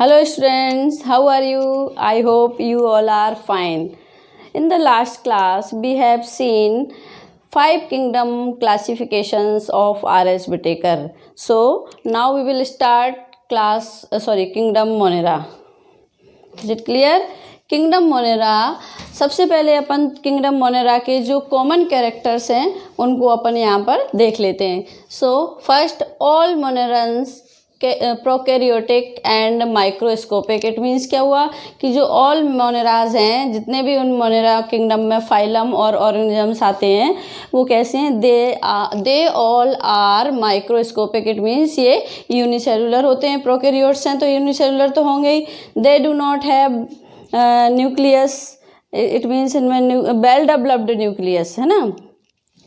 Hello students, how are you? I hope you all are fine. In the last class, we have seen 5 kingdom classifications of R.S. Whittaker. So now we will start Kingdom Monera. Is it clear? Kingdom Monera, सबसे पहले अपन kingdom Monera के जो common characters हैं उनको अपन यहाँ पर देख लेते हैं. So first, all monerans prokaryotic and microscopic. It means क्या हुआ कि जो ऑल मोनेराज हैं, जितने भी उन मोनेरा किंगडम में फाइलम और ऑर्गेनिजम्स आते हैं, वो कैसे हैं? They all are microscopic. It means ये यूनिसेलुलर होते हैं. प्रोकैरियोट्स हैं तो यूनिसेलुलर तो होंगे ही. They do not have nucleus. It means इनमें वेल डेवलप्ड न्यूक्लियस है ना,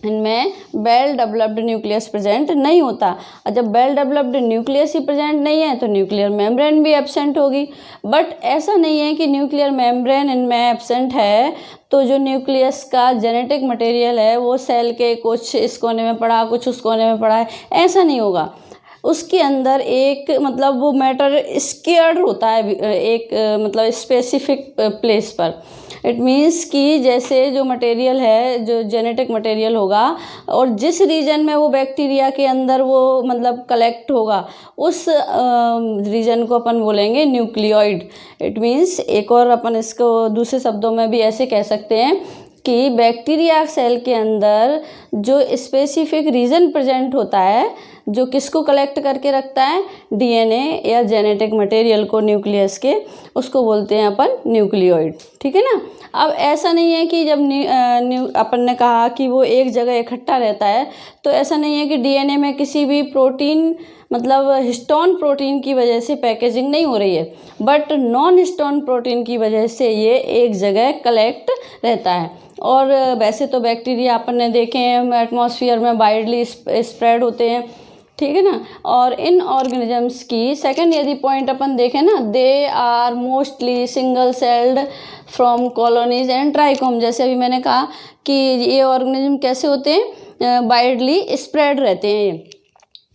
इनमें वेल डेवलप्ड न्यूक्लियस प्रेजेंट नहीं होता. और जब वेल डेवलप्ड न्यूक्लियस ही प्रेजेंट नहीं है तो न्यूक्लियर मेम्ब्रेन भी एब्सेंट होगी. बट ऐसा नहीं है कि न्यूक्लियर मेम्ब्रेन इनमें एब्सेंट है तो जो न्यूक्लियस का जेनेटिक मटेरियल है वो सेल के कुछ इस कोने में पड़ा, कुछ उस कोने में पड़ा है, ऐसा नहीं होगा. उसके अंदर एक मतलब वो मैटर स्केयर्ड होता है एक मतलब स्पेसिफिक प्लेस पर. इट मीन्स कि जैसे जो मटेरियल है, जो जेनेटिक मटेरियल होगा और जिस रीजन में वो बैक्टीरिया के अंदर वो मतलब कलेक्ट होगा, उस रीजन को अपन बोलेंगे न्यूक्लियोइड. इट मीन्स एक और अपन इसको दूसरे शब्दों में भी ऐसे कह सकते हैं कि बैक्टीरिया सेल के अंदर जो स्पेसिफिक रीजन प्रेजेंट होता है, जो किसको कलेक्ट करके रखता है? डीएनए या जेनेटिक मटेरियल को न्यूक्लियस के, उसको बोलते हैं अपन न्यूक्लियोइड. ठीक है ना. अब ऐसा नहीं है कि जब अपन ने कहा कि वो एक जगह इकट्ठा रहता है, तो ऐसा नहीं है कि डीएनए में किसी भी प्रोटीन मतलब हिस्टोन प्रोटीन की वजह से पैकेजिंग नहीं हो रही है, बट नॉन हिस्टोन प्रोटीन की वजह से ये एक जगह कलेक्ट रहता है. और वैसे तो बैक्टीरिया अपन ने देखे हैं एटमॉस्फेयर में वाइडली स्प्रेड होते हैं. ठीक है ना. और इन ऑर्गेनिजम्स की सेकंड यदि पॉइंट अपन देखें ना, they are mostly single celled from colonies and trichome. जैसे अभी मैंने कहा कि ये ऑर्गेनिज्म कैसे होते हैं? वाइडली स्प्रेड रहते हैं ये.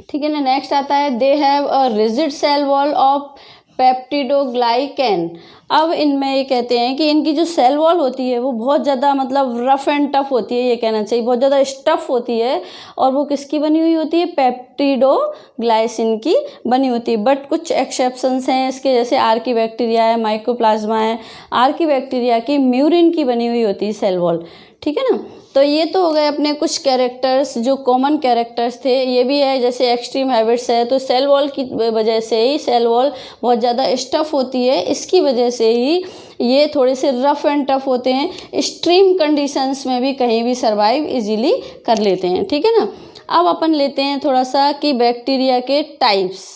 ठीक है ना. नेक्स्ट आता है, they have a rigid cell wall of peptidoglycan. अब इनमें ये कहते हैं कि इनकी जो सेल वॉल होती है वो बहुत ज़्यादा मतलब रफ एंड टफ होती है, ये कहना चाहिए, बहुत ज़्यादा स्टफ होती है. और वो किसकी बनी हुई होती है? पेप्टिडोग्लाइसिन की बनी होती है. बट कुछ एक्सेप्शंस हैं इसके, जैसे आर्कीबैक्टीरिया है, माइकोप्लाज्मा है. आर्कीबैक्टीरिया की म्यूरिन की बनी हुई होती है सेल वॉल. ठीक है ना. तो ये तो हो गए अपने कुछ कैरेक्टर्स जो कॉमन कैरेक्टर्स थे. ये भी है जैसे एक्सट्रीम हैबिट्स है, तो सेल वॉल की वजह से ही सेल वॉल बहुत ज़्यादा स्टफ होती है, इसकी वजह से ही ये थोड़े से रफ एंड टफ होते हैं. एक्सट्रीम कंडीशंस में भी कहीं भी सर्वाइव इजीली कर लेते हैं. ठीक है ना. अब अपन लेते हैं थोड़ा सा कि बैक्टीरिया के टाइप्स.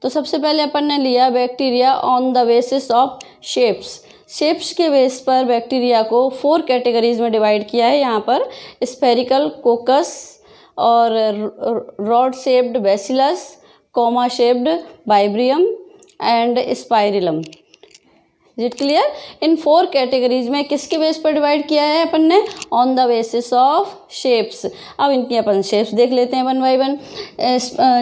तो सबसे पहले अपन ने लिया bacteria on the basis of shapes. Shapes के बेस पर बैक्टीरिया को 4 कैटेगरीज में डिवाइड किया है यहाँ पर. स्फेरिकल कोकस और rod shaped bacillus, comma shaped vibrio and spirillum. Is it clear? इन 4 कैटेगरीज में किसके बेस पर डिवाइड किया है अपन ने? On the basis of shapes. अब इनकी अपन शेप्स देख लेते हैं वन बाय वन.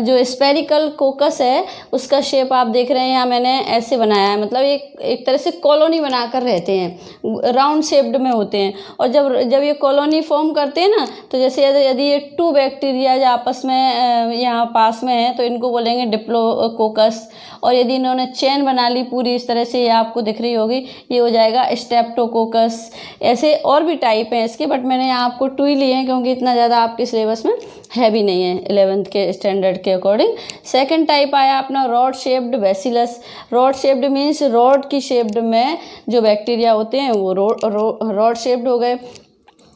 जो स्पेरिकल कोकस है उसका शेप आप देख रहे हैं यहाँ मैंने ऐसे बनाया है, मतलब एक तरह से कॉलोनी बनाकर रहते हैं, राउंड शेप्ड में होते हैं. और जब ये कॉलोनी फॉर्म करते हैं ना, तो जैसे यदि ये 2 बैक्टीरिया जो आपस में यहाँ पास में है तो इनको बोलेंगे डिप्लोकोकस. और यदि इन्होंने चेन बना ली पूरी इस तरह से, ये आपको दिख रही होगी, ये हो जाएगा स्टेप्टोकोकस. ऐसे और भी टाइप हैं इसके, बट मैंने यहाँ आपको 2 ही लिए हैं क्योंकि इतना ज़्यादा आपके सिलेबस में है भी नहीं है 11th के स्टैंडर्ड के अकॉर्डिंग. सेकंड टाइप आया अपना rod shaped bacillus. Rod shaped means rod की शेप्ड में जो बैक्टीरिया होते हैं वो रॉड शेप्ड हो गए.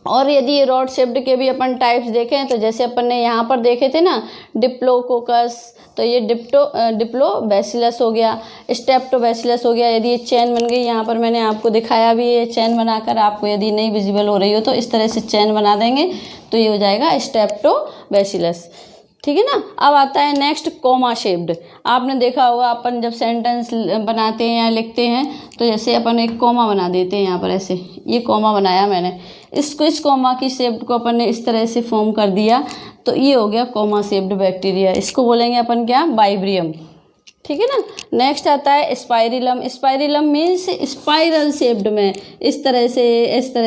और यदि ये रॉड शेप्ड के भी अपन टाइप्स देखें तो जैसे अपन ने यहाँ पर देखे थे ना डिप्लोकोकस, तो ये डिप्लो बैसिलस हो गया, स्टेप्टो बैसिलस हो गया. यदि ये चैन बन गई, यहाँ पर मैंने आपको दिखाया भी है चैन बनाकर, आपको यदि नहीं विजिबल हो रही हो तो इस तरह से चैन बना देंगे तो ये हो जाएगा स्टेप्टो बैसिलस. ठीक है ना. अब आता है नेक्स्ट कॉमा शेप्ड. आपने देखा होगा अपन जब सेंटेंस बनाते हैं या लिखते हैं तो जैसे अपन एक कॉमा बना देते हैं यहाँ पर ऐसे, ये कॉमा बनाया मैंने, इस कॉमा की शेप को अपन ने इस तरह से फॉर्म कर दिया तो ये हो गया कॉमा शेप्ड बैक्टीरिया. इसको बोलेंगे अपन क्या? वाइब्रियम. ठीक है ना। नेक्स्ट आता है spirillum. Spirillum means spiral shaped में, इस तरह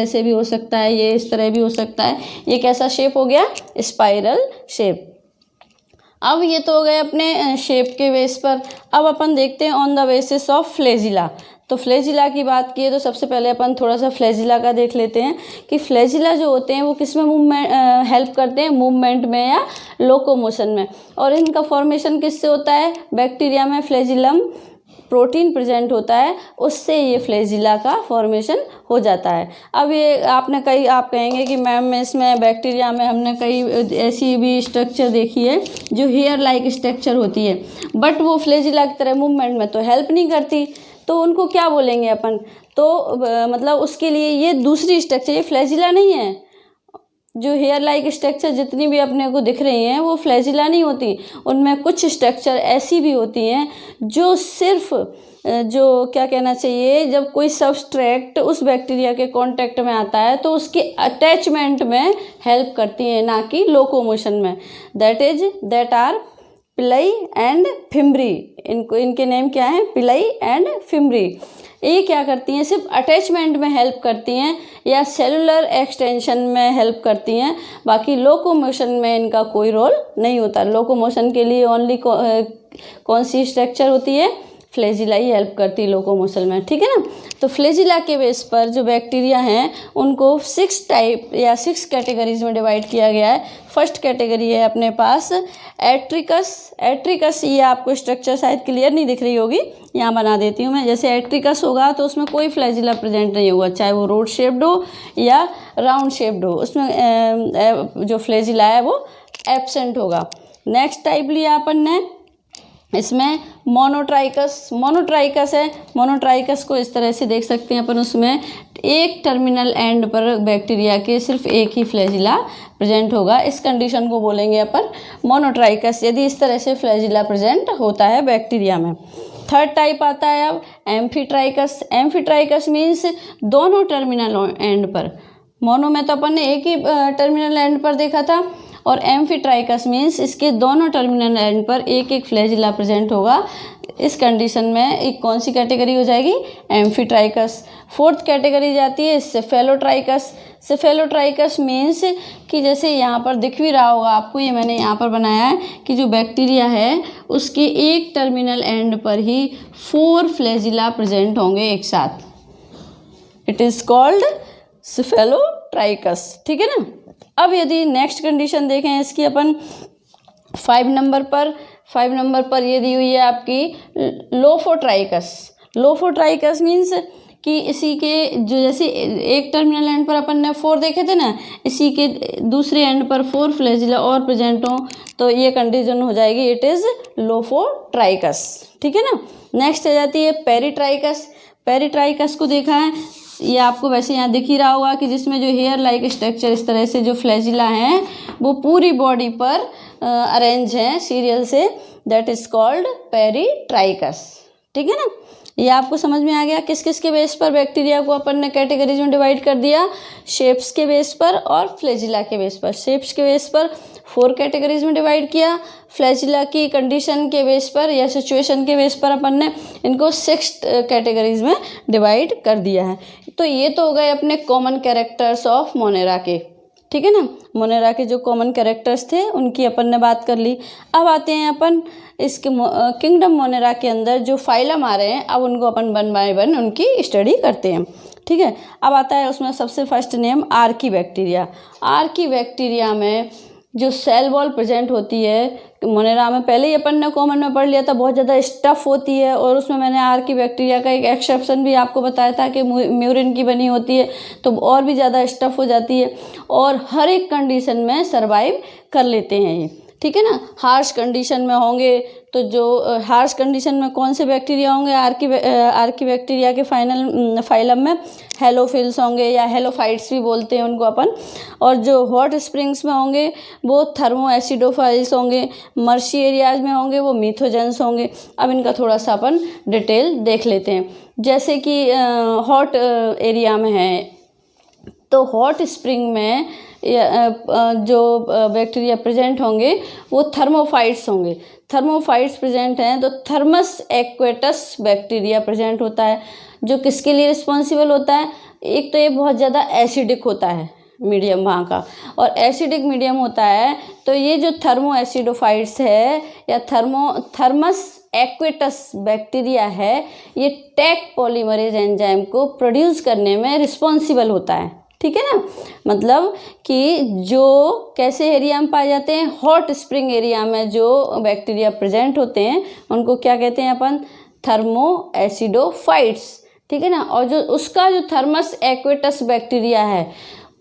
से भी हो सकता है, ये इस तरह भी हो सकता है। ये कैसा शेप हो गया? Spiral shape. अब ये तो हो गए अपने शेप के बेस पर। अब अपन देखते हैं on the basis of flagella. तो फ्लैजिला की बात की है तो सबसे पहले अपन थोड़ा सा फ्लैजिला का देख लेते हैं कि फ्लैजिला जो होते हैं वो किस में मूवमेंट हेल्प करते हैं, मूवमेंट में या लोकोमोशन में। और इनका फॉर्मेशन किससे होता है? बैक्टीरिया में फ्लैजिलम प्रोटीन प्रेजेंट होता है, उससे ये फ्लैजिला का फॉर्मेशन हो जाता है। अब ये आप कहेंगे कि मैम इसमें बैक्टीरिया में हमने कई ऐसी भी स्ट्रक्चर देखी है जो हेयर लाइक स्ट्रक्चर होती है, बट वो फ्लैजिला की तरह मूवमेंट में तो हेल्प नहीं करती, तो उनको क्या बोलेंगे अपन? तो मतलब उसके लिए ये दूसरी स्ट्रक्चर, ये फ्लैजिला नहीं है। जो हेयर लाइक स्ट्रक्चर जितनी भी अपने को दिख रही हैं वो फ्लैजिला नहीं होती, उनमें कुछ स्ट्रक्चर ऐसी भी होती हैं जो सिर्फ जो क्या कहना चाहिए, जब कोई सबस्ट्रेट उस बैक्टीरिया के कांटेक्ट में आता है तो उसके अटैचमेंट में हेल्प करती हैं, ना कि लोकोमोशन में। दैट आर पिलाई एंड फिम्ब्री। इनके नेम क्या हैं? पिलाई एंड फिम्ब्री। ये क्या करती हैं? सिर्फ अटैचमेंट में हेल्प करती हैं या सेलुलर एक्सटेंशन में हेल्प करती हैं, बाकी लोकोमोशन में इनका कोई रोल नहीं होता। लोकोमोशन के लिए ओनली कौन सी स्ट्रक्चर होती है? फ्लैजिला ही हेल्प करती है लोकोमोशन में, ठीक है ना। तो फ्लैजिला के बेस पर जो बैक्टीरिया हैं उनको 6 टाइप या 6 कैटेगरीज में डिवाइड किया गया है। फर्स्ट कैटेगरी है अपने पास एट्रिकस। एट्रिकस, ये आपको स्ट्रक्चर शायद क्लियर नहीं दिख रही होगी, यहाँ बना देती हूँ मैं। जैसे एट्रिकस होगा तो उसमें कोई फ्लैजिला प्रेजेंट नहीं होगा, चाहे वो रोड शेप्ड हो या राउंड शेप्ड हो, उसमें जो फ्लैजिला है वो एब्सेंट होगा। नेक्स्ट टाइप लिया अपन ने, इसमें मोनोट्राइकस। मोनोट्राइकस है, मोनोट्राइकस को इस तरह से देख सकते हैं अपन, उसमें एक टर्मिनल एंड पर बैक्टीरिया के सिर्फ एक ही फ्लैजिला प्रेजेंट होगा। इस कंडीशन को बोलेंगे अपन मोनोट्राइकस, यदि इस तरह से फ्लैजिला प्रेजेंट होता है बैक्टीरिया में। थर्ड टाइप आता है अब एम्फीट्राइकस। एम्फीट्राइकस मीन्स दोनों टर्मिनल एंड पर। मोनो में तो अपन ने एक ही टर्मिनल एंड पर देखा था, और एम्फीट्राइकस मीन्स इसके दोनों टर्मिनल एंड पर एक एक फ्लैजिला प्रेजेंट होगा। इस कंडीशन में एक कौन सी कैटेगरी हो जाएगी? एम्फीट्राइकस। फोर्थ कैटेगरी जाती है सेफेलोट्राइकस। सेफेलोट्राइकस मीन्स कि जैसे यहाँ पर दिख भी रहा होगा आपको, ये मैंने यहाँ पर बनाया है कि जो बैक्टीरिया है उसके एक टर्मिनल एंड पर ही 4 फ्लैजिला प्रेजेंट होंगे एक साथ। इट इज़ कॉल्ड सेफेलोट्राइकस, ठीक है ना। अब यदि नेक्स्ट कंडीशन देखें इसकी अपन 5 नंबर पर ये दी हुई है आपकी लोफोट्राइकस। लोफोट्राइकस मीन्स कि इसी के जो जैसे एक टर्मिनल एंड पर अपन ने 4 देखे थे ना, इसी के दूसरे एंड पर 4 फ्लैजिला और प्रेजेंट हों तो ये कंडीशन हो जाएगी इट इज़ लोफोट्राइकस, ठीक है ना। नेक्स्ट आ जाती है पेरिट्राइकस। पेरिट्राइकस को देखा है, ये आपको वैसे यहाँ दिख ही रहा होगा कि जिसमें जो हेयर लाइक स्ट्रक्चर इस तरह से जो फ्लैजिला हैं वो पूरी बॉडी पर अरेंज हैं सीरियल से, दैट इज़ कॉल्ड पेरिट्राइकस, ठीक है ना। ये आपको समझ में आ गया किस किस के बेस पर बैक्टीरिया को अपन ने कैटेगरीज में डिवाइड कर दिया? शेप्स के बेस पर और फ्लैजिला के बेस पर। शेप्स के बेस पर 4 कैटेगरीज में डिवाइड किया, फ्लैजिला की कंडीशन के बेस पर या सिचुएशन के बेस पर अपन ने इनको 6 कैटेगरीज में डिवाइड कर दिया है। तो ये तो हो गए अपने कॉमन कैरेक्टर्स ऑफ मोनेरा के, ठीक है ना। मोनेरा के जो कॉमन कैरेक्टर्स थे उनकी अपन ने बात कर ली। अब आते हैं अपन इसके किंगडम मोनेरा के अंदर जो फाइलम आ रहे हैं, अब उनको अपन 1 बाय 1 उनकी स्टडी करते हैं, ठीक है। अब आता है उसमें सबसे फर्स्ट नेम आर्कीबैक्टीरिया। आर्कीबैक्टीरिया में जो सेल वॉल प्रेजेंट होती है मोनेरा में, पहले ही अपन ने कॉमन में पढ़ लिया था, बहुत ज़्यादा स्टफ़ होती है, और उसमें मैंने आर्कीबैक्टीरिया का एक एक्सेप्शन भी आपको बताया था कि म्यूरिन की बनी होती है तो और भी ज़्यादा स्टफ़ हो जाती है और हर एक कंडीशन में सर्वाइव कर लेते हैं ये, ठीक है ना। हार्श कंडीशन में होंगे तो जो हार्श कंडीशन में कौन से बैक्टीरिया होंगे आर्कीबैक्टीरिया के फाइलम में? हेलोफिल्स होंगे या हेलोफाइट्स भी बोलते हैं उनको अपन। और जो हॉट स्प्रिंग्स में होंगे वो थर्मोएसिडोफाइल्स होंगे, मर्शी एरियाज में होंगे वो मीथोजेंस होंगे। अब इनका थोड़ा सा अपन डिटेल देख लेते हैं। जैसे कि हॉट एरिया में है तो हॉट स्प्रिंग में जो बैक्टीरिया प्रेजेंट होंगे वो थर्मोफाइट्स होंगे। थर्मोफाइट्स प्रेजेंट हैं तो थर्मस एक्वेटस बैक्टीरिया प्रेजेंट होता है, जो किसके लिए रिस्पॉन्सिबल होता है? एक तो ये बहुत ज़्यादा एसिडिक होता है मीडियम वहाँ का, और एसिडिक मीडियम होता है तो ये जो थर्मो एसिडोफाइट्स है या थर्मस एक्वेटस बैक्टीरिया है, ये टैक पॉलीमरेज एंजाइम को प्रोड्यूस करने में रिस्पॉन्सिबल होता है। ठीक है ना, मतलब कि जो कैसे एरिया में पाए जाते हैं, हॉट स्प्रिंग एरिया में जो बैक्टीरिया प्रेजेंट होते हैं उनको क्या कहते हैं अपन? थर्मो एसिडोफाइट्स। ठीक है ना, और जो उसका जो थर्मस एक्वेटस बैक्टीरिया है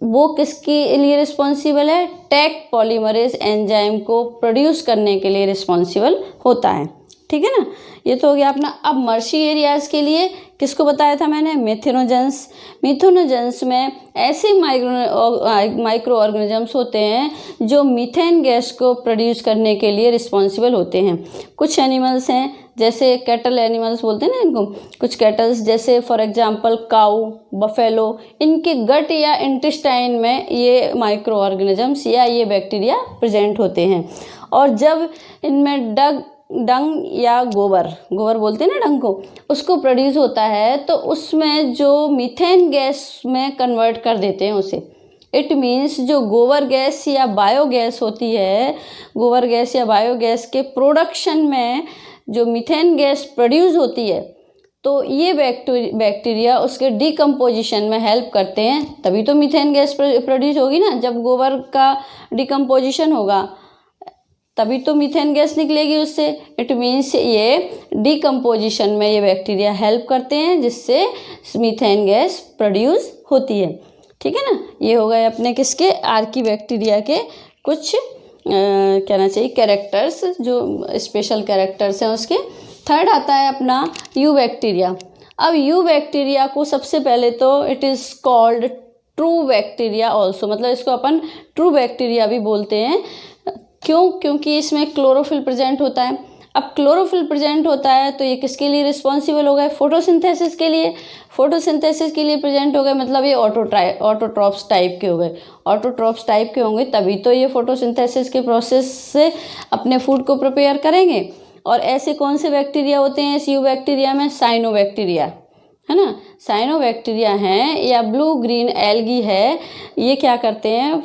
वो किसके लिए रिस्पॉन्सिबल है? टैक पॉलीमरेज एंजाइम को प्रोड्यूस करने के लिए रिस्पॉन्सिबल होता है। ठीक है ना, ये तो हो गया अपना। अब मर्शी एरियाज के लिए किसको बताया था मैंने? मिथेनोजेंस। मिथेनोजेंस में ऐसे माइक्रो ऑर्गेनिजम्स होते हैं जो मीथेन गैस को प्रोड्यूस करने के लिए रिस्पॉन्सिबल होते हैं। कुछ एनिमल्स हैं जैसे कैटल एनिमल्स बोलते हैं ना इनको, कुछ कैटल्स जैसे फॉर एग्जांपल काऊ, बफेलो, इनके गट या इंटेस्टाइन में ये माइक्रो ऑर्गेनिजम्स या ये बैक्टीरिया प्रेजेंट होते हैं। और जब इनमें डंग या गोबर बोलते हैं ना डंग को, उसको प्रोड्यूस होता है तो उसमें जो मीथेन गैस में कन्वर्ट कर देते हैं उसे। इट मीन्स जो गोबर गैस या बायोगैस होती है, गोबर गैस या बायोगैस के प्रोडक्शन में जो मीथेन गैस प्रोड्यूस होती है तो ये बैक्टीरिया उसके डिकम्पोजिशन में हेल्प करते हैं, तभी तो मीथेन गैस प्रोड्यूस होगी ना। जब गोबर का डिकम्पोजिशन होगा तभी तो मीथेन गैस निकलेगी उससे। इट मीन्स ये डिकम्पोजिशन में ये बैक्टीरिया हेल्प करते हैं जिससे मीथेन गैस प्रोड्यूस होती है। ठीक है ना, ये हो गए अपने किसके? आर्की बैक्टीरिया के कुछ कहना चाहिए कैरेक्टर्स, जो स्पेशल कैरेक्टर्स हैं उसके। थर्ड आता है अपना यू बैक्टीरिया। अब यू बैक्टीरिया को सबसे पहले तो it is called true bacteria also, मतलब इसको अपन ट्रू बैक्टीरिया भी बोलते हैं। क्यों? क्योंकि इसमें क्लोरोफिल प्रेजेंट होता है। अब क्लोरोफिल प्रेजेंट होता है तो ये किसके लिए रिस्पॉन्सिबल हो गए? फोटोसिंथेसिस के लिए। फोटोसिंथेसिस के लिए प्रेजेंट हो गए, मतलब ये ऑटोट्रॉप्स टाइप के हो गए। ऑटोट्रॉप्स टाइप के होंगे तभी तो ये फोटोसिंथेसिस के प्रोसेस से अपने फूड को प्रिपेयर करेंगे। और ऐसे कौन से बैक्टीरिया होते हैं इस यू बैक्टीरिया में? साइनोबैक्टीरिया, है ना, साइनोबैक्टीरिया हैं या ब्लू ग्रीन एल्गी है। ये क्या करते हैं?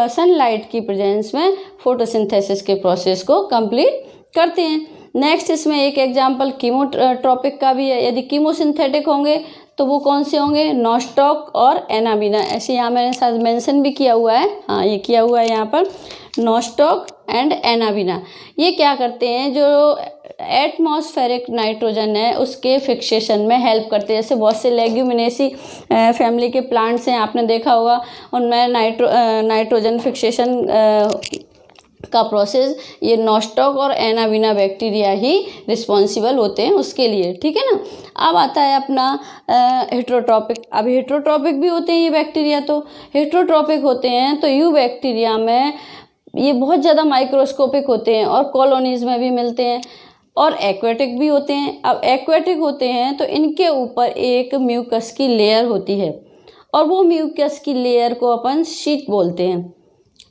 सनलाइट की प्रेजेंस में फोटोसिंथेसिस के प्रोसेस को कंप्लीट करते हैं। नेक्स्ट इसमें एक एग्जांपल कीमोट्रॉपिक का भी है। यदि कीमोसिंथेटिक होंगे तो वो कौन से होंगे? नॉस्टॉक और एनाबिना। ऐसे यहाँ मैंने शायद मेंशन भी किया हुआ है, हाँ ये किया हुआ है यहाँ पर, नॉस्टॉक एंड एनाबिना। ये क्या करते हैं? जो एटमॉस्फेरिक नाइट्रोजन है उसके फिक्सेशन में हेल्प करते हैं। जैसे बहुत से लेग्यूमिनेसी फैमिली के प्लांट्स हैं, आपने देखा होगा, उनमें नाइट्रोजन फिक्सेशन का प्रोसेस ये नॉस्टॉक और एनाबिना बैक्टीरिया ही रिस्पॉन्सिबल होते हैं उसके लिए। ठीक है ना। अब आता है अपना हेट्रोट्रॉपिक। अब हेट्रोट्रॉपिक भी होते हैं ये बैक्टीरिया, तो हेट्रोट्रॉपिक होते हैं तो यू बैक्टीरिया में ये बहुत ज़्यादा माइक्रोस्कोपिक होते हैं और कॉलोनीज में भी मिलते हैं, और एक्वेटिक भी होते हैं। अब एक्वेटिक होते हैं तो इनके ऊपर एक म्यूकस की लेयर होती है, और वो म्यूकस की लेयर को अपन शीट बोलते हैं।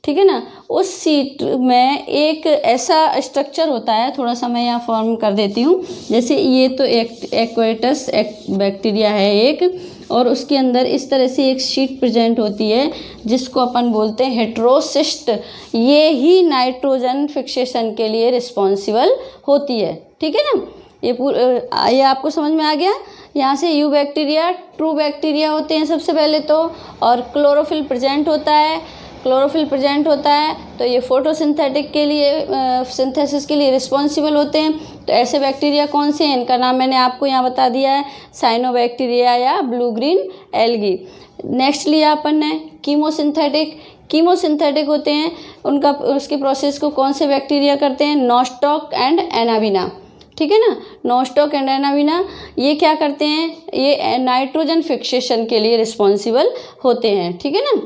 ठीक है ना। उस शीट में एक ऐसा स्ट्रक्चर होता है, थोड़ा सा मैं यहाँ फॉर्म कर देती हूँ। जैसे ये तो एक एक्वेटस बैक्टीरिया है एक, और उसके अंदर इस तरह से एक शीट प्रेजेंट होती है जिसको अपन बोलते हैं हेट्रोसिस्ट। ये ही नाइट्रोजन फिक्सेशन के लिए रिस्पॉन्सिबल होती है। ठीक है ना। ये आपको समझ में आ गया। यहाँ से यू बैक्टीरिया ट्रू बैक्टीरिया होते हैं सबसे पहले तो, और क्लोरोफिल प्रेजेंट होता है। क्लोरोफिल प्रेजेंट होता है तो ये फोटोसिंथेटिक के लिए सिंथेसिस के लिए रिस्पॉन्सिबल होते हैं। तो ऐसे बैक्टीरिया कौन से हैं? इनका नाम मैंने आपको यहाँ बता दिया है, साइनोबैक्टीरिया या ब्लू ग्रीन एल्गी। नेक्स्ट लिया अपन ने कीमोसिंथेटिक। कीमोसिंथेटिक होते हैं उनका, उसके प्रोसेस को कौन से बैक्टीरिया करते हैं? Nostoc and Anabaena. ठीक है ना। नॉस्टॉक एंड एनाबिना ये क्या करते हैं? ये नाइट्रोजन फिक्सेशन के लिए रिस्पॉन्सिबल होते हैं। ठीक है ना।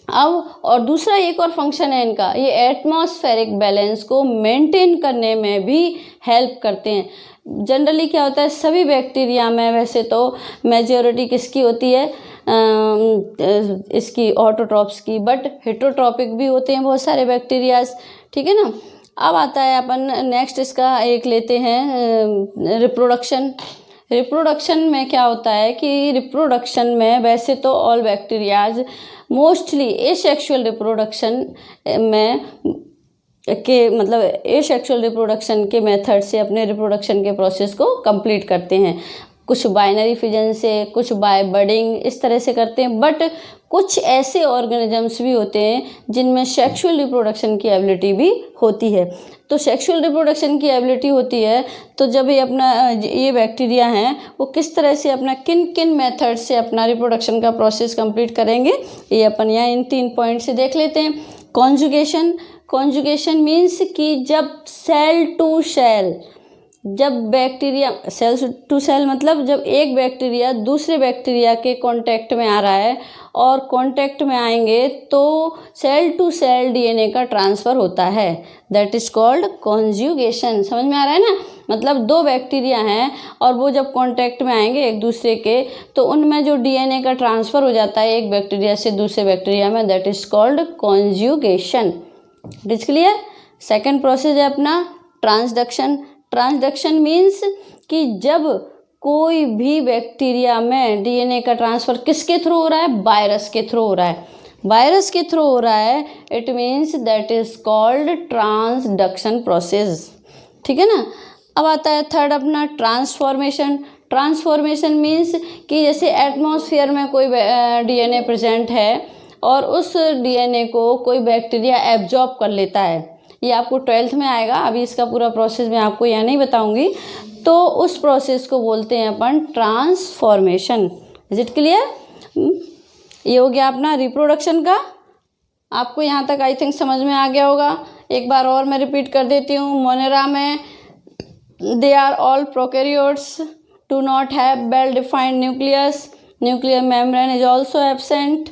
अब और दूसरा एक और फंक्शन है इनका, ये एटमॉस्फेरिक बैलेंस को मेंटेन करने में भी हेल्प करते हैं। जनरली क्या होता है सभी बैक्टीरिया में, वैसे तो मेजॉरिटी किसकी होती है? इसकी ऑटोट्रॉप्स की, बट हेटरोट्रॉपिक भी होते हैं बहुत सारे बैक्टीरियाज, ठीक है ना। अब आता है अपन नेक्स्ट इसका एक लेते हैं रिप्रोडक्शन। रिप्रोडक्शन में क्या होता है कि रिप्रोडक्शन में वैसे तो all bacterias mostly asexual reproduction में के मतलब एसेक्सुअल रिप्रोडक्शन के मेथड से अपने रिप्रोडक्शन के प्रोसेस को कंप्लीट करते हैं। कुछ बाइनरी फिजन से, कुछ बाय बडिंग, इस तरह से करते हैं। बट कुछ ऐसे ऑर्गेनिजम्स भी होते हैं जिनमें सेक्सुअल रिप्रोडक्शन की एबिलिटी भी होती है। तो सेक्सुअल रिप्रोडक्शन की एबिलिटी होती है तो जब ये बैक्टीरिया हैं वो किस तरह से अपना किन किन मेथड से अपना रिप्रोडक्शन का प्रोसेस कंप्लीट करेंगे, ये अपन यहाँ इन 3 पॉइंट से देख लेते हैं। कॉन्जुगेशन मीन्स कि जब सेल टू सेल, जब बैक्टीरिया सेल टू सेल मतलब जब एक बैक्टीरिया दूसरे बैक्टीरिया के कांटेक्ट में आ रहा है और कांटेक्ट में आएंगे तो सेल टू सेल डीएनए का ट्रांसफ़र होता है, दैट इज़ कॉल्ड कॉन्जुगेशन। समझ में आ रहा है ना। मतलब 2 बैक्टीरिया हैं और वो जब कांटेक्ट में आएंगे एक दूसरे के तो उनमें जो डीएनए का ट्रांसफ़र हो जाता है एक बैक्टीरिया से दूसरे बैक्टीरिया में, that is called conjugation. It is clear. Second process है अपना ट्रांसडक्शन। ट्रांसडक्शन मीन्स कि जब कोई भी बैक्टीरिया में डीएनए का ट्रांसफ़र किसके थ्रू हो रहा है, वायरस के थ्रू हो रहा है, वायरस के थ्रू हो रहा है, it means that is called transduction process, ठीक है ना। अब आता है थर्ड अपना ट्रांसफॉर्मेशन। ट्रांसफॉर्मेशन मीन्स कि जैसे एटमॉस्फेयर में कोई डीएनए प्रेजेंट है और उस डीएनए को कोई बैक्टीरिया एब्जॉर्ब कर लेता है, ये आपको 12th में आएगा, अभी इसका पूरा प्रोसेस मैं आपको यहाँ नहीं बताऊंगी। तो उस प्रोसेस को बोलते हैं अपन ट्रांसफॉर्मेशन। Is it clear. ये हो गया अपना रिप्रोडक्शन का। आपको यहाँ तक आई थिंक समझ में आ गया होगा। एक बार और मैं रिपीट कर देती हूँ। मोनेरा में they are all prokaryotes, do not have well defined nucleus, nuclear membrane is also absent,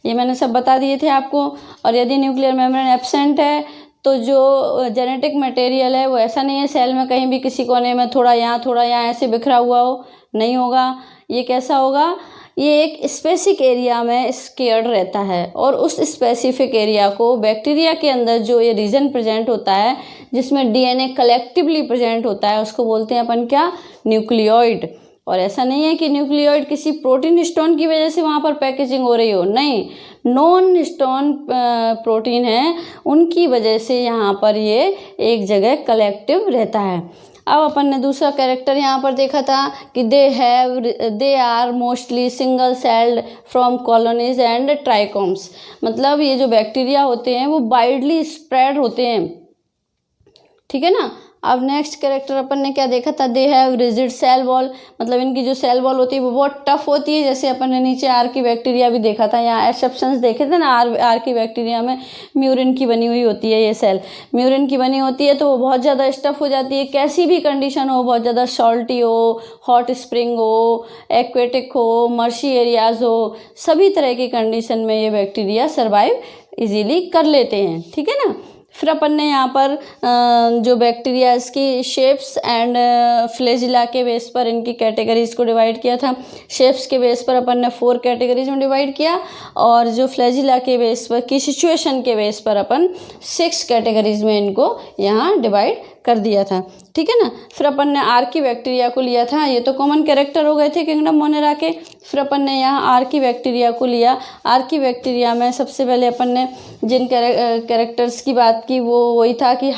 ये मैंने सब बता दिए थे आपको। और यदि न्यूक्लियर मेम्ब्रेन एब्सेंट है तो जो जेनेटिक मटेरियल है वो ऐसा नहीं है सेल में कहीं भी किसी कोने में थोड़ा यहाँ ऐसे बिखरा हुआ हो, नहीं होगा। ये कैसा होगा, ये एक स्पेसिफिक एरिया में स्केयर्ड रहता है और उस स्पेसिफिक एरिया को बैक्टीरिया के अंदर जो ये रीजन प्रेजेंट होता है जिसमें डीएनए कलेक्टिवली प्रेजेंट होता है उसको बोलते हैं अपन क्या, न्यूक्लियोइड। और ऐसा नहीं है कि न्यूक्लियोइड किसी प्रोटीन स्टोन की वजह से वहाँ पर पैकेजिंग हो रही हो, नहीं, नॉन स्टोन प्रोटीन है उनकी वजह से यहाँ पर ये एक जगह कलेक्टिव रहता है। अब अपन ने दूसरा कैरेक्टर यहाँ पर देखा था कि they are mostly single celled from colonies and trichomes, मतलब ये जो बैक्टीरिया होते हैं वो वाइडली स्प्रेड होते हैं, ठीक है ना। अब नेक्स्ट कैरेक्टर अपन ने क्या देखा था, they have rigid cell wall, मतलब इनकी जो सेल वॉल होती है वो बहुत टफ होती है। जैसे अपन ने नीचे आर की बैक्टीरिया भी देखा था, यहाँ एक्सेप्शंस देखे थे ना। आर की बैक्टीरिया में म्यूरिन की बनी हुई होती है, ये सेल म्यूरिन की बनी होती है तो वो बहुत ज़्यादा स्टफ हो जाती है। कैसी भी कंडीशन हो, बहुत ज़्यादा सॉल्टी हो, हॉट स्प्रिंग हो, एक्वेटिक हो, मर्शी एरियाज हो, सभी तरह की कंडीशन में ये बैक्टीरिया सर्वाइव इजीली कर लेते हैं, ठीक है ना। फिर अपन ने यहाँ पर जो बैक्टीरिया इसकी शेप्स एंड फ्लैजिला के बेस पर इनकी कैटेगरीज को डिवाइड किया था। शेप्स के बेस पर अपन ने 4 कैटेगरीज में डिवाइड किया और जो फ्लैजिला के बेस पर की सिचुएशन के बेस पर अपन 6 कैटेगरीज में इनको यहाँ डिवाइड कर दिया था, ठीक है ना। फिर अपन ने आर की बैक्टीरिया को लिया था, ये तो कॉमन कैरेक्टर हो गए थे किंगडम मोनेरा के। फिर अपन ने यहाँ आर की बैक्टीरिया को लिया। आर की बैक्टीरिया में सबसे पहले अपन ने जिन कैरेक्टर्स की बात की वो वही था कि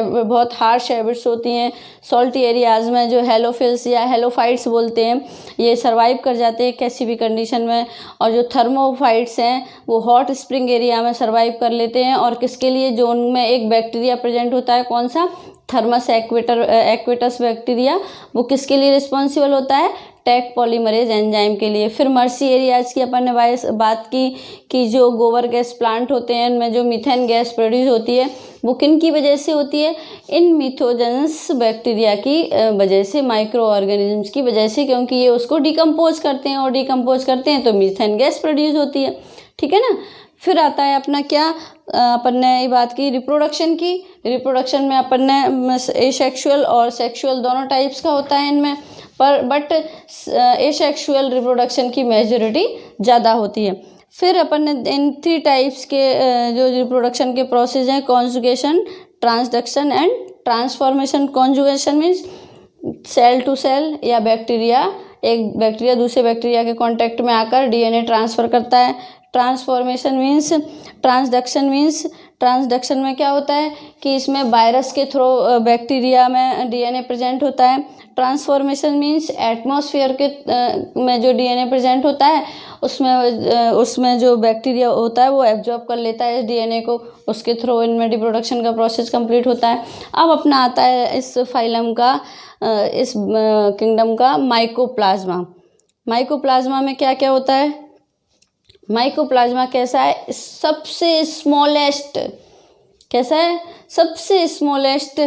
बहुत हार्श हैबिट्स होती हैं। सॉल्टी एरियाज़ में जो हेलोफिल्स या हेलोफाइट्स बोलते हैं ये सर्वाइव कर जाते हैं किसी भी कंडीशन में, और जो थर्मोफाइट्स हैं वो हॉट स्प्रिंग एरिया में सर्वाइव कर लेते हैं। और किसके लिए, जो उनमें एक बैक्टीरिया प्रेजेंट होता है, कौन सा, थर्मस एक्वेटस बैक्टीरिया, वो किसके लिए रिस्पॉन्सिबल होता है, टैक पॉलीमरेज एंजाइम के लिए। फिर मर्सी एरियाज की अपन ने बात की कि जो गोबर गैस प्लांट होते हैं उनमें जो मीथेन गैस प्रोड्यूस होती है वो किन की वजह से होती है, इन मिथोजेंस बैक्टीरिया की वजह से, माइक्रो ऑर्गेनिजम्स की वजह से, क्योंकि ये उसको डिकम्पोज करते हैं और डिकम्पोज करते हैं तो मीथेन गैस प्रोड्यूस होती है, ठीक है ना। फिर आता है अपना क्या, अपन ने ये बात की रिप्रोडक्शन की। रिप्रोडक्शन में अपन ने एसेक्सुअल और सेक्सुअल दोनों टाइप्स का होता है इनमें, पर बट एसेक्सुअल रिप्रोडक्शन की मेजॉरिटी ज़्यादा होती है। फिर अपन ने इन 3 टाइप्स के जो रिप्रोडक्शन के प्रोसेस हैं, conjugation, transduction and transformation. Conjugation means cell to cell या बैक्टीरिया, एक बैक्टीरिया दूसरे बैक्टीरिया के कांटेक्ट में आकर डीएनए ट्रांसफ़र करता है। ट्रांसफॉर्मेशन मीन्स ट्रांसडक्शन में क्या होता है कि इसमें वायरस के थ्रू बैक्टीरिया में डीएनए प्रेजेंट होता है। ट्रांसफॉर्मेशन मीन्स एटमॉस्फेयर के में जो डीएनए प्रेजेंट होता है उसमें जो बैक्टीरिया होता है वो एब्जॉर्ब कर लेता है इस डीएनए को, उसके थ्रू इनमें रिप्रोडक्शन का प्रोसेस कंप्लीट होता है। अब अपना आता है इस फाइलम का, इस किंगडम का माइकोप्लाज्मा। माइकोप्लाज्मा में क्या क्या होता है? माइकोप्लाज्मा कैसा है? सबसे स्मॉलेस्ट, कैसा है? सबसे स्मॉलेस्ट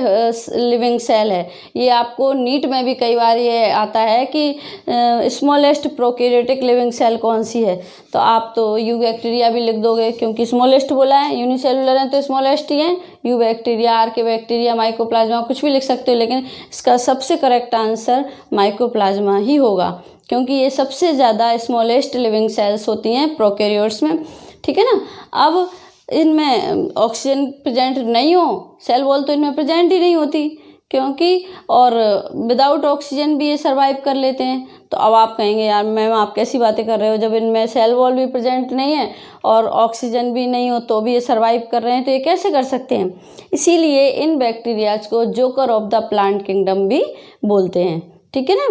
लिविंग सेल है। ये आपको नीट में भी कई बार ये आता है कि स्मॉलेस्ट प्रोकैरियोटिक लिविंग सेल कौन सी है, तो आप तो यू बैक्टीरिया भी लिख दोगे क्योंकि स्मॉलेस्ट बोला है, यूनिसेलुलर है तो स्मॉलेस्ट ही है। यू बैक्टीरिया, आर्के बैक्टीरिया, माइकोप्लाज्मा कुछ भी लिख सकते हो, लेकिन इसका सबसे करेक्ट आंसर माइकोप्लाज्मा ही होगा क्योंकि ये सबसे ज़्यादा स्मॉलेस्ट लिविंग सेल्स होती हैं प्रोकैरियोट्स में, ठीक है ना। अब इनमें ऑक्सीजन प्रेजेंट नहीं हो, सेल वॉल तो इनमें प्रेजेंट ही नहीं होती क्योंकि, और विदाउट ऑक्सीजन भी ये सर्वाइव कर लेते हैं। तो अब आप कहेंगे यार मैम आप कैसी बातें कर रहे हो, जब इनमें सेल वॉल भी प्रेजेंट नहीं है और ऑक्सीजन भी नहीं हो तो भी ये सर्वाइव कर रहे हैं, तो ये कैसे कर सकते हैं? इसीलिए इन बैक्टीरियाज को joker of the plant kingdom भी बोलते हैं, ठीक है ना।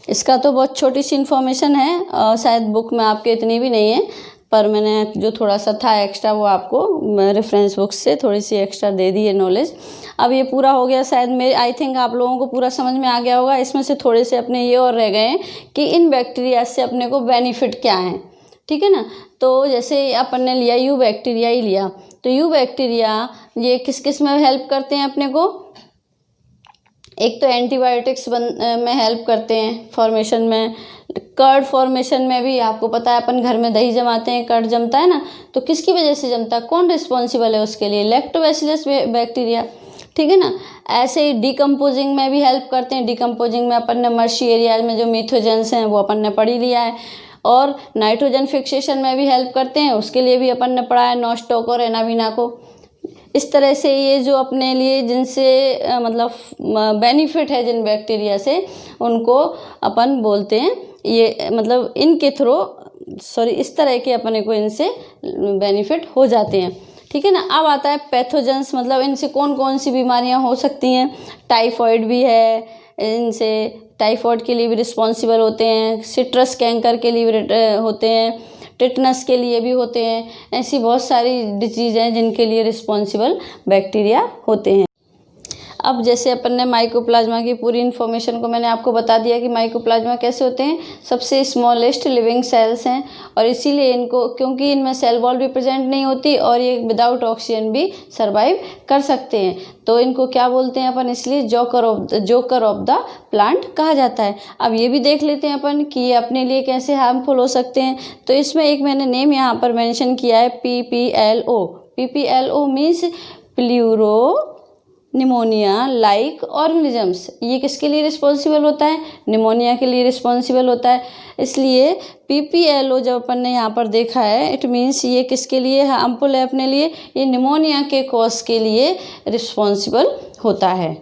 इसका तो बहुत छोटी सी इन्फॉर्मेशन है, शायद बुक में आपके इतनी भी नहीं है, पर मैंने जो थोड़ा सा था एक्स्ट्रा वो आपको रेफरेंस बुक से थोड़ी सी एक्स्ट्रा दे दी है नॉलेज। अब ये पूरा हो गया शायद, मेरे आई थिंक आप लोगों को पूरा समझ में आ गया होगा। इसमें से थोड़े से अपने ये और रह गए हैं कि इन बैक्टीरिया से अपने को बेनिफिट क्या है, ठीक है ना। तो जैसे अपन ने लिया यू बैक्टीरिया ही लिया, तो यू बैक्टीरिया ये किस किस में हेल्प करते हैं अपने को? एक तो एंटीबायोटिक्स में हेल्प करते हैं फॉर्मेशन में, कर्ड फॉर्मेशन में भी आपको पता है अपन घर में दही जमाते हैं, कर्ड जमता है ना, तो किसकी वजह से जमता है? कौन रिस्पॉन्सिबल है उसके लिए? लैक्टोबैसिलस बैक्टीरिया, ठीक है ना। ऐसे ही डिकम्पोजिंग में भी हेल्प करते हैं। डिकम्पोजिंग में अपन ने मर्शी एरियाज में जो मीथोजेंस हैं वो अपन ने पढ़ ही लिया है, और नाइट्रोजन फिक्सेशन में भी हेल्प करते हैं, उसके लिए भी अपन ने पढ़ा है नॉस्टॉक और एनाविना को। इस तरह से ये जो अपने लिए जिनसे मतलब बेनिफिट है जिन बैक्टीरिया से, उनको अपन बोलते हैं ये, मतलब इनके थ्रू इस तरह के अपने को इनसे बेनिफिट हो जाते हैं, ठीक है ना। अब आता है पैथोजेंस, मतलब इनसे कौन कौन सी बीमारियां हो सकती हैं। टाइफॉइड भी है, इनसे टाइफॉइड के लिए भी रिस्पॉन्सिबल होते हैं, सिट्रस कैंकर के लिए भी होते हैं, टिटनस के लिए भी होते हैं। ऐसी बहुत सारी डिजीज़ हैं जिनके लिए रिस्पॉन्सिबल बैक्टीरिया होते हैं। अब जैसे अपन ने माइकोप्लाज्मा की पूरी इन्फॉर्मेशन को मैंने आपको बता दिया कि माइकोप्लाज्मा कैसे होते हैं, सबसे स्मॉलेस्ट लिविंग सेल्स हैं, और इसीलिए इनको, क्योंकि इनमें सेल वॉल भी प्रेजेंट नहीं होती और ये विदाउट ऑक्सीजन भी सर्वाइव कर सकते हैं, तो इनको क्या बोलते हैं अपन? इसलिए जोकर ऑफ द प्लांट कहा जाता है। अब ये भी देख लेते हैं अपन कि ये अपने लिए कैसे हार्मफुल हो सकते हैं। तो इसमें एक मैंने नेम यहाँ पर मेंशन किया है, PPLO। PPLO means pleuro pneumonia like organisms. ये किसके लिए रिस्पॉन्सिबल होता है? निमोनिया के लिए रिस्पॉन्सिबल होता है। इसलिए PPLO जब अपन ने यहाँ पर देखा है, इट मीन्स ये किसके लिए हार्मफुल है अपने लिए? ये निमोनिया के कॉज के लिए रिस्पॉन्सिबल होता है।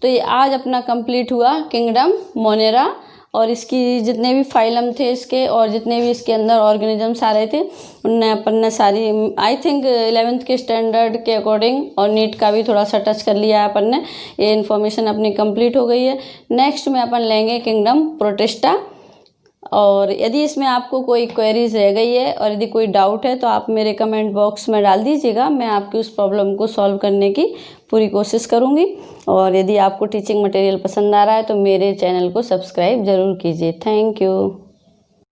तो ये आज अपना कंप्लीट हुआ किंगडम मोनेरा, और इसकी जितने भी फाइलम थे इसके, और जितने भी इसके अंदर ऑर्गेनिजम्स आ रहे थे, उनने अपन ने सारी आई थिंक 11th के स्टैंडर्ड के अकॉर्डिंग, और नीट का भी थोड़ा सा टच कर लिया है अपन ने। ये इन्फॉर्मेशन अपनी कंप्लीट हो गई है। नेक्स्ट में अपन लेंगे किंगडम प्रोटिस्टा, और यदि इसमें आपको कोई क्वेरीज रह गई है और यदि कोई डाउट है तो आप मेरे कमेंट बॉक्स में डाल दीजिएगा, मैं आपकी उस प्रॉब्लम को सॉल्व करने की पूरी कोशिश करूँगी। और यदि आपको टीचिंग मटेरियल पसंद आ रहा है तो मेरे चैनल को सब्सक्राइब ज़रूर कीजिए। Thank you.